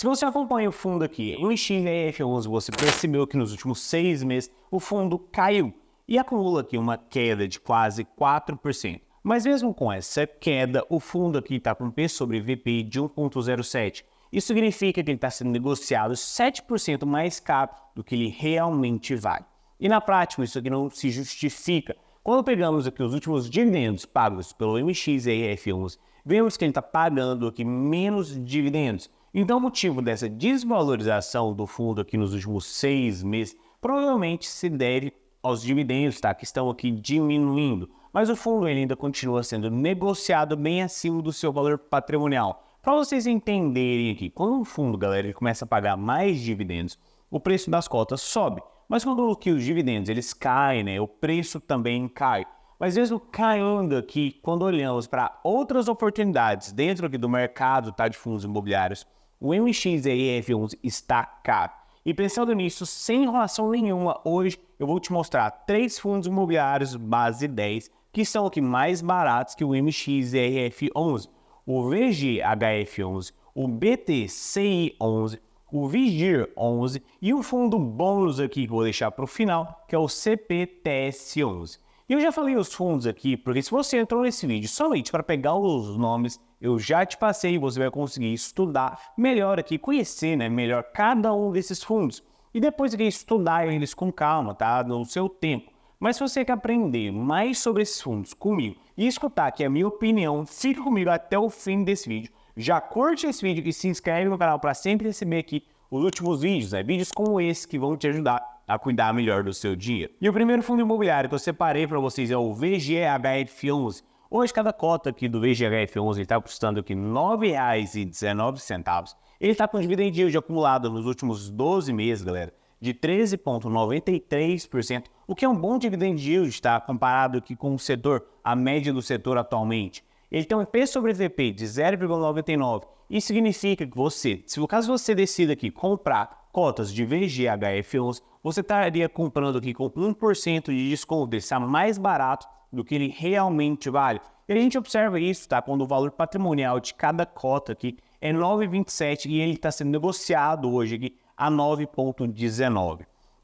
Se você acompanha o fundo aqui, o MXRF11, você percebeu que nos últimos 6 meses o fundo caiu e acumula aqui uma queda de quase 4%. Mas mesmo com essa queda, o fundo aqui está com P sobre VP de 1,07. Isso significa que ele está sendo negociado 7% mais caro do que ele realmente vale. E na prática, isso aqui não se justifica. Quando pegamos aqui os últimos dividendos pagos pelo MXRF11, vemos que ele está pagando aqui menos dividendos. Então, o motivo dessa desvalorização do fundo aqui nos últimos 6 meses provavelmente se deve aos dividendos, tá? Que estão aqui diminuindo. Mas o fundo ele ainda continua sendo negociado bem acima do seu valor patrimonial. Para vocês entenderem aqui, quando um fundo, galera, ele começa a pagar mais dividendos, o preço das cotas sobe. Mas quando aqui os dividendos eles caem, né, o preço também cai. Mas mesmo caindo aqui, quando olhamos para outras oportunidades dentro aqui do mercado, tá, de fundos imobiliários, o MXRF11 está caro. E pensando nisso, sem enrolação nenhuma, hoje eu vou te mostrar 3 fundos imobiliários base 10 que são aqui mais baratos que o MXRF11, o VGHF11, o BTCI11, o VIGIR11 e um fundo bônus aqui que eu vou deixar para o final, que é o CPTS11. E eu já falei os fundos aqui, porque se você entrou nesse vídeo somente para pegar os nomes, eu já te passei e você vai conseguir estudar melhor aqui, conhecer, né, melhor cada um desses fundos. E depois aqui estudar eles com calma, tá? No seu tempo. Mas se você quer aprender mais sobre esses fundos comigo e escutar aqui a minha opinião, fica comigo até o fim desse vídeo. Já curte esse vídeo e se inscreve no canal para sempre receber aqui os últimos vídeos, né? Vídeos como esse que vão te ajudar a cuidar melhor do seu dia. E o primeiro fundo imobiliário que eu separei para vocês é o VGHF11. Hoje cada cota aqui do VGHF11 está custando aqui R$ 9,19. Ele está com dividend yield acumulado nos últimos 12 meses, galera, de 13,93%, o que é um bom dividend yield, tá? Comparado aqui com o setor, a média do setor atualmente. Ele tem um P sobre VP de 0,99. Isso significa que você, se caso você decida aqui comprar cotas de VGHF11, você estaria comprando aqui com 1% de desconto, ele está mais barato do que ele realmente vale. E a gente observa isso, tá? Quando o valor patrimonial de cada cota aqui é 9,27 e ele está sendo negociado hoje aqui a 9,19.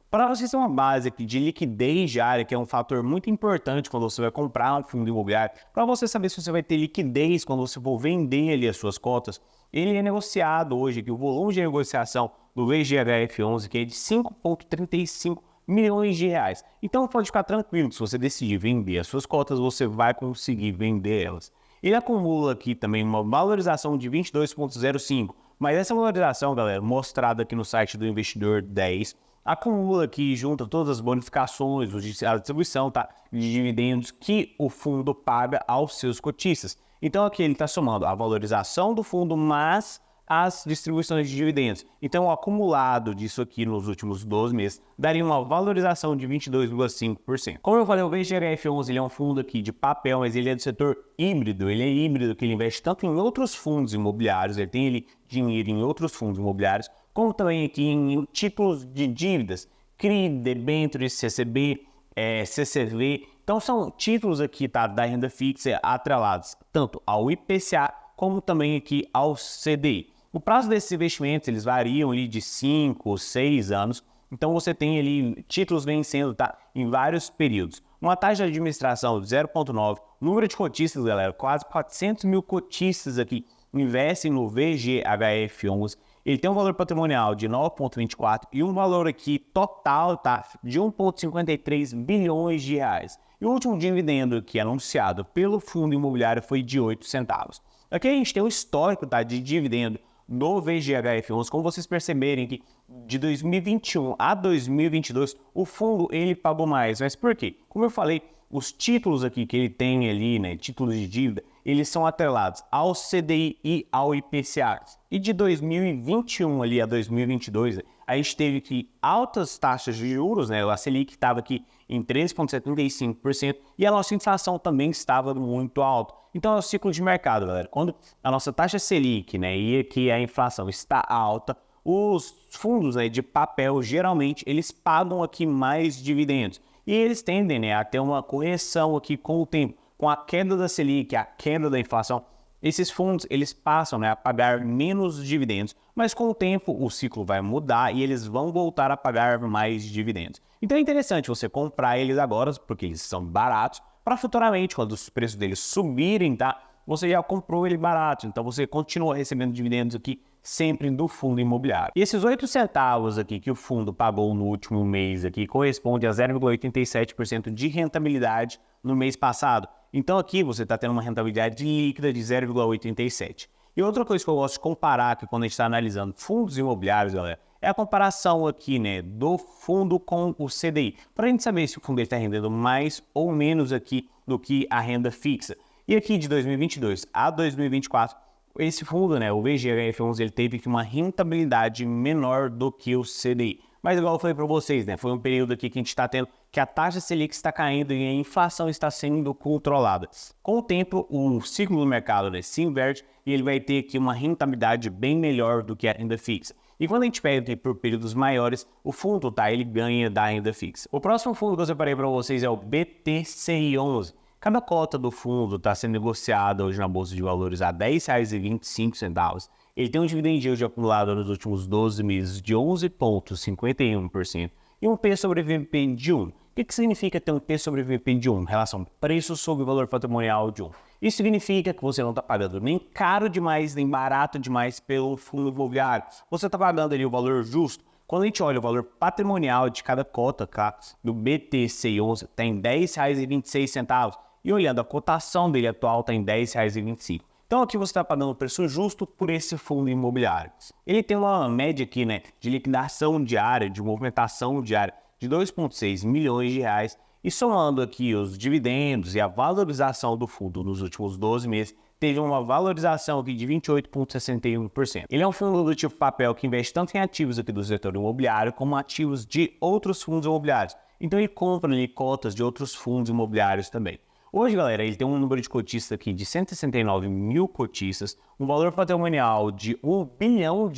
Para você ter uma base aqui de liquidez diária, que é um fator muito importante quando você vai comprar um fundo imobiliário, para você saber se você vai ter liquidez quando você for vender ali as suas cotas, ele é negociado hoje aqui, o volume de negociação do VGHF11 que é de 5,35 milhões de reais. Então pode ficar tranquilo, se você decidir vender as suas cotas, você vai conseguir vender elas. Ele acumula aqui também uma valorização de 22,05, mas essa valorização, galera, mostrada aqui no site do Investidor 10, acumula aqui, junta todas as bonificações, a distribuição, tá, de dividendos que o fundo paga aos seus cotistas. Então aqui ele está somando a valorização do fundo, mas as distribuições de dividendos. Então o acumulado disso aqui nos últimos 12 meses daria uma valorização de 22,5%. Como eu falei, o VGHF11 ele é um fundo aqui de papel, mas ele é do setor híbrido. Ele é híbrido, que ele investe tanto em outros fundos imobiliários, ele tem ele dinheiro em outros fundos imobiliários, como também aqui em títulos de dívidas, CRI, debêntures, CCB, CCV. Então são títulos aqui, tá, da renda fixa atrelados tanto ao IPCA como também aqui ao CDI. O prazo desses investimentos eles variam ali de 5 ou 6 anos, então você tem ali títulos vencendo, tá, em vários períodos. Uma taxa de administração de 0,9, número de cotistas, galera, quase 400 mil cotistas aqui investem no VGHF11. Ele tem um valor patrimonial de 9,24 e um valor aqui total, tá, de 1,53 bilhões de reais. E o último dividendo que é anunciado pelo fundo imobiliário foi de 8 centavos. Aqui a gente tem o histórico, tá, de dividendo do VGHF11. Como vocês perceberem que de 2021 a 2022 o fundo ele pagou mais. Mas por quê? Como eu falei, os títulos aqui que ele tem ali, né, títulos de dívida, eles são atrelados ao CDI e ao IPCA. E de 2021 ali a 2022, a gente teve aqui altas taxas de juros, né? A Selic estava aqui em 13,75% e a nossa inflação também estava muito alta. Então é o ciclo de mercado, galera. Quando a nossa taxa Selic, né, e aqui a inflação está alta, os fundos, né, de papel, geralmente, eles pagam aqui mais dividendos. E eles tendem, né, a ter uma correção aqui com o tempo. Com a queda da Selic, a queda da inflação, esses fundos eles passam, né, a pagar menos dividendos, mas com o tempo o ciclo vai mudar e eles vão voltar a pagar mais dividendos. Então é interessante você comprar eles agora, porque eles são baratos, para futuramente, quando os preços deles subirem, tá? Você já comprou ele barato, então você continua recebendo dividendos aqui sempre do fundo imobiliário. E esses 8 centavos aqui que o fundo pagou no último mês aqui corresponde a 0,87% de rentabilidade no mês passado. Então aqui você está tendo uma rentabilidade líquida de 0,87. E outra coisa que eu gosto de comparar aqui quando a gente está analisando fundos imobiliários, galera, é a comparação aqui, né, do fundo com o CDI, para a gente saber se o fundo está rendendo mais ou menos aqui do que a renda fixa. E aqui de 2022 a 2024, esse fundo, né, o VGHF11, ele teve uma rentabilidade menor do que o CDI. Mas igual eu falei para vocês, né, foi um período aqui que a gente está tendo que a taxa Selic está caindo e a inflação está sendo controlada. Com o tempo, o ciclo do mercado, né, se inverte e ele vai ter aqui uma rentabilidade bem melhor do que a renda fixa. E quando a gente pega por períodos maiores, o fundo, tá, ele ganha da renda fixa. O próximo fundo que eu separei para vocês é o BTCI11. Cada cota do fundo está sendo negociada hoje na Bolsa de Valores a R$ 10,25. Ele tem um dividend yield acumulado nos últimos 12 meses de 11,51% e um P sobre VP de 1. O que significa ter um P sobre VP de 1? Relação preço sobre valor patrimonial de 1. Isso significa que você não está pagando nem caro demais, nem barato demais pelo fundo imobiliário. Você está pagando ali o valor justo. Quando a gente olha o valor patrimonial de cada cota, tá, do BTCI11 está em R$ 10,26. E olhando a cotação dele atual está em R$ 10,25. Então aqui você está pagando o preço justo por esse fundo imobiliário. Ele tem uma média aqui, né, de liquidação diária, de movimentação diária de 2,6 milhões de reais. E somando aqui os dividendos e a valorização do fundo nos últimos 12 meses, teve uma valorização aqui de 28,61%. Ele é um fundo do tipo papel que investe tanto em ativos aqui do setor imobiliário como ativos de outros fundos imobiliários. Então ele compra ali cotas de outros fundos imobiliários também. Hoje, galera, ele tem um número de cotistas aqui de 169 mil cotistas, um valor patrimonial de R$ 1 bilhão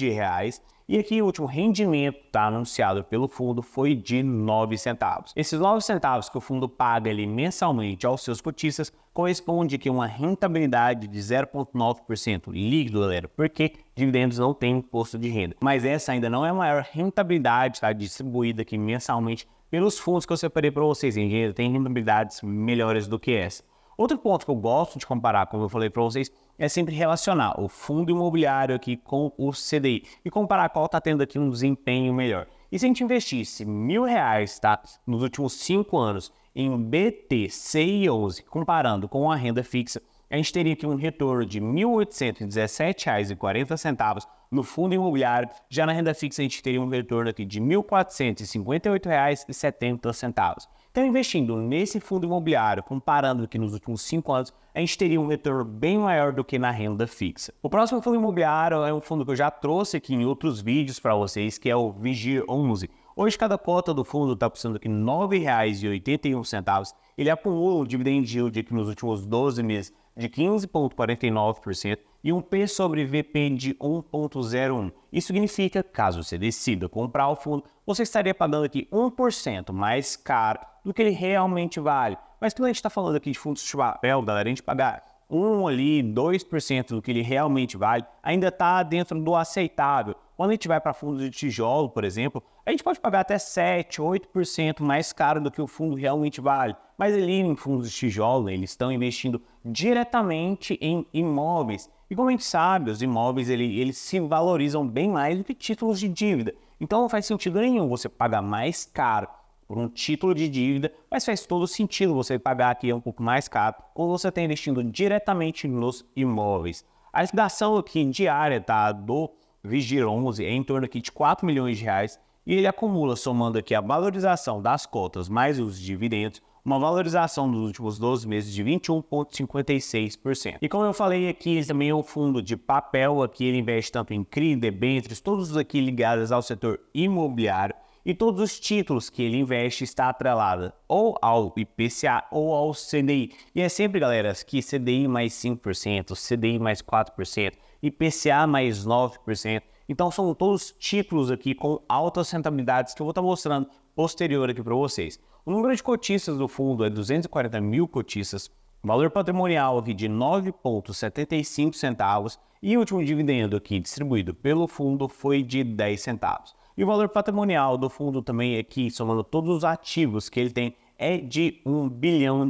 e aqui o último rendimento tá, anunciado pelo fundo foi de 9 centavos. Esses 9 centavos que o fundo paga ali mensalmente aos seus cotistas corresponde aqui a uma rentabilidade de 0,9% líquido, galera, porque dividendos não têm imposto de renda. Mas essa ainda não é a maior rentabilidade, tá, distribuída aqui mensalmente pelos fundos que eu separei para vocês. Ainda tem rentabilidades melhores do que essa. Outro ponto que eu gosto de comparar, como eu falei para vocês, é sempre relacionar o fundo imobiliário aqui com o CDI e comparar qual está tendo aqui um desempenho melhor. E se a gente investisse R$1.000, tá, nos últimos 5 anos em BTCI11, comparando com a renda fixa, a gente teria aqui um retorno de R$ 1.817,40 no fundo imobiliário. Já na renda fixa a gente teria um retorno aqui de R$ 1.458,70. Então, investindo nesse fundo imobiliário, comparando aqui nos últimos 5 anos, a gente teria um retorno bem maior do que na renda fixa. O próximo fundo imobiliário é um fundo que eu já trouxe aqui em outros vídeos para vocês, que é o VIGIR11. Hoje, cada cota do fundo está custando aqui R$ 9,81. Ele acumula um dividend yield aqui nos últimos 12 meses de 15,49% e um P sobre VP de 1,01. Isso significa, caso você decida comprar o fundo, você estaria pagando aqui 1% mais caro do que ele realmente vale. Mas quando a gente está falando aqui de fundos de papel, galera, a gente pagar 2% do que ele realmente vale, ainda está dentro do aceitável. Quando a gente vai para fundos de tijolo, por exemplo, a gente pode pagar até 7%, 8% mais caro do que o fundo realmente vale. Mas ali em fundos de tijolo, eles estão investindo diretamente em imóveis. E como a gente sabe, os imóveis eles se valorizam bem mais do que títulos de dívida. Então não faz sentido nenhum você pagar mais caro por um título de dívida, mas faz todo sentido você pagar aqui um pouco mais caro quando você está investindo diretamente nos imóveis. A liquidação aqui diária, tá, do VIGIR11 é em torno aqui de 4 milhões de reais e ele acumula, somando aqui a valorização das cotas mais os dividendos, uma valorização nos últimos 12 meses de 21,56%. E como eu falei aqui, ele também é um fundo de papel, aqui ele investe tanto em CRI, debêntures, todos aqui ligados ao setor imobiliário, e todos os títulos que ele investe está atrelado ou ao IPCA ou ao CDI. E é sempre, galera, que CDI mais 5%, CDI mais 4%, IPCA mais 9%. Então são todos títulos aqui com altas rentabilidades que eu vou estar mostrando posterior aqui para vocês. O número de cotistas do fundo é 240 mil cotistas, Valor patrimonial aqui de 9,75 centavos e o último dividendo aqui distribuído pelo fundo foi de 10 centavos. E o valor patrimonial do fundo também aqui, somando todos os ativos que ele tem, é de R$ 1 bilhão.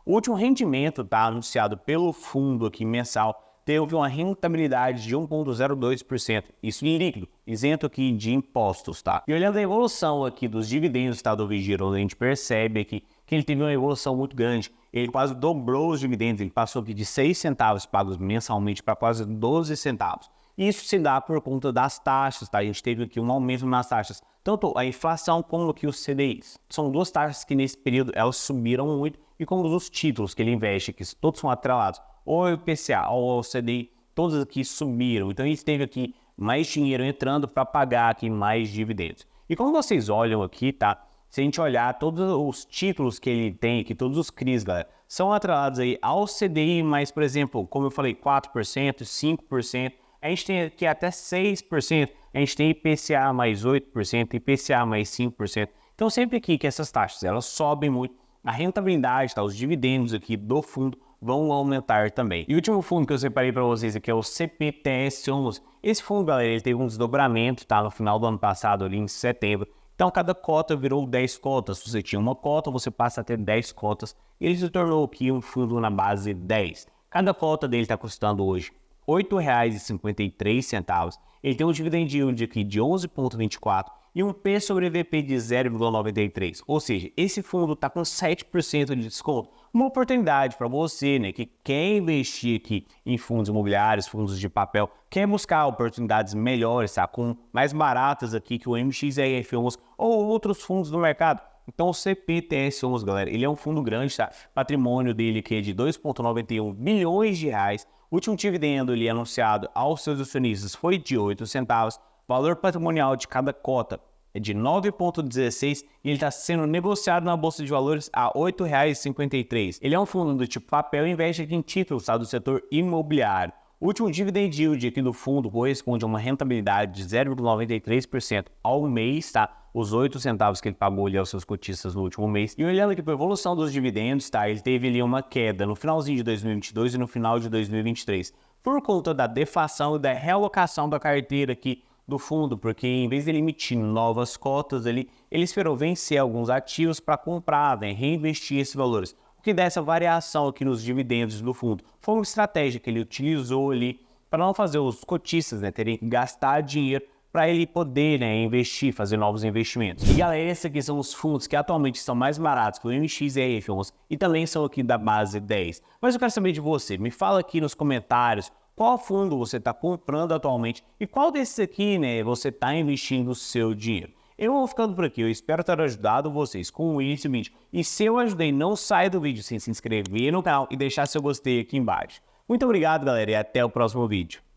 O último rendimento anunciado pelo fundo aqui mensal teve uma rentabilidade de 1,02%, isso líquido, isento aqui de impostos, tá? E olhando a evolução aqui dos dividendos, tá, do Vigiro, a gente percebe aqui que ele teve uma evolução muito grande. Ele quase dobrou os dividendos, ele passou aqui de 6 centavos pagos mensalmente para quase 12 centavos. Isso se dá por conta das taxas, tá? A gente teve aqui um aumento nas taxas, tanto a inflação como aqui os CDIs. São duas taxas que nesse período elas subiram muito, e como os títulos que ele investe, que todos são atrelados, ou o IPCA ou o CDI, todos aqui subiram. Então ele teve aqui mais dinheiro entrando para pagar aqui mais dividendos. E como vocês olham aqui, tá? Se a gente olhar todos os títulos que ele tem aqui, todos os CRIs, galera, são atrelados aí ao CDI, mas, por exemplo, como eu falei, 4%, 5%, a gente tem aqui até 6%, a gente tem IPCA mais 8%, IPCA mais 5%. Então sempre aqui que essas taxas, elas sobem muito, a rentabilidade, tá? Os dividendos aqui do fundo vão aumentar também. E o último fundo que eu separei para vocês aqui é o CPTS11. Esse fundo, galera, ele teve um desdobramento, tá? No final do ano passado, ali em setembro. Então, cada cota virou 10 cotas. Se você tinha uma cota, você passa a ter 10 cotas. E ele se tornou aqui um fundo na base 10. Cada cota dele está custando hoje R$ 8,53. Ele tem um dividend yield aqui de 11,24 e um P sobre VP de 0,93. Ou seja, esse fundo está com 7% de desconto. Uma oportunidade para você, né, que quer investir aqui em fundos imobiliários, fundos de papel, quer buscar oportunidades melhores, tá, com mais baratas aqui que o MXRF11 ou outros fundos do mercado. Então o CPTS11, galera, ele é um fundo grande, tá? Patrimônio dele aqui é de 2,91 bilhões de reais. O último dividendo ali anunciado aos seus acionistas foi de 8 centavos. Valor patrimonial de cada cota é de 9,16 e ele está sendo negociado na Bolsa de Valores a R$ 8,53. Ele é um fundo do tipo papel e investe aqui em títulos, tá, do setor imobiliário. O último dividend yield aqui do fundo corresponde a uma rentabilidade de 0,93% ao mês, tá? Os 8 centavos que ele pagou ali aos seus cotistas no último mês. E olhando aqui para a evolução dos dividendos, tá? Ele teve ali uma queda no finalzinho de 2022 e no final de 2023, por conta da deflação e da realocação da carteira aqui do fundo, porque em vez de ele emitir novas cotas ali, ele esperou vencer alguns ativos para comprar, né, reinvestir esses valores. O que dá essa variação aqui nos dividendos do fundo foi uma estratégia que ele utilizou ali para não fazer os cotistas, né, terem que gastar dinheiro para ele poder, né, investir, fazer novos investimentos. E galera, esses aqui são os fundos que atualmente são mais baratos que o MXRF11 e também são aqui da base 10. Mas eu quero saber de você, me fala aqui nos comentários qual fundo você está comprando atualmente e qual desses aqui, né, você está investindo o seu dinheiro. Eu vou ficando por aqui, eu espero ter ajudado vocês com esse vídeo. E se eu ajudei, não saia do vídeo sem se inscrever no canal e deixar seu gostei aqui embaixo. Muito obrigado, galera, e até o próximo vídeo.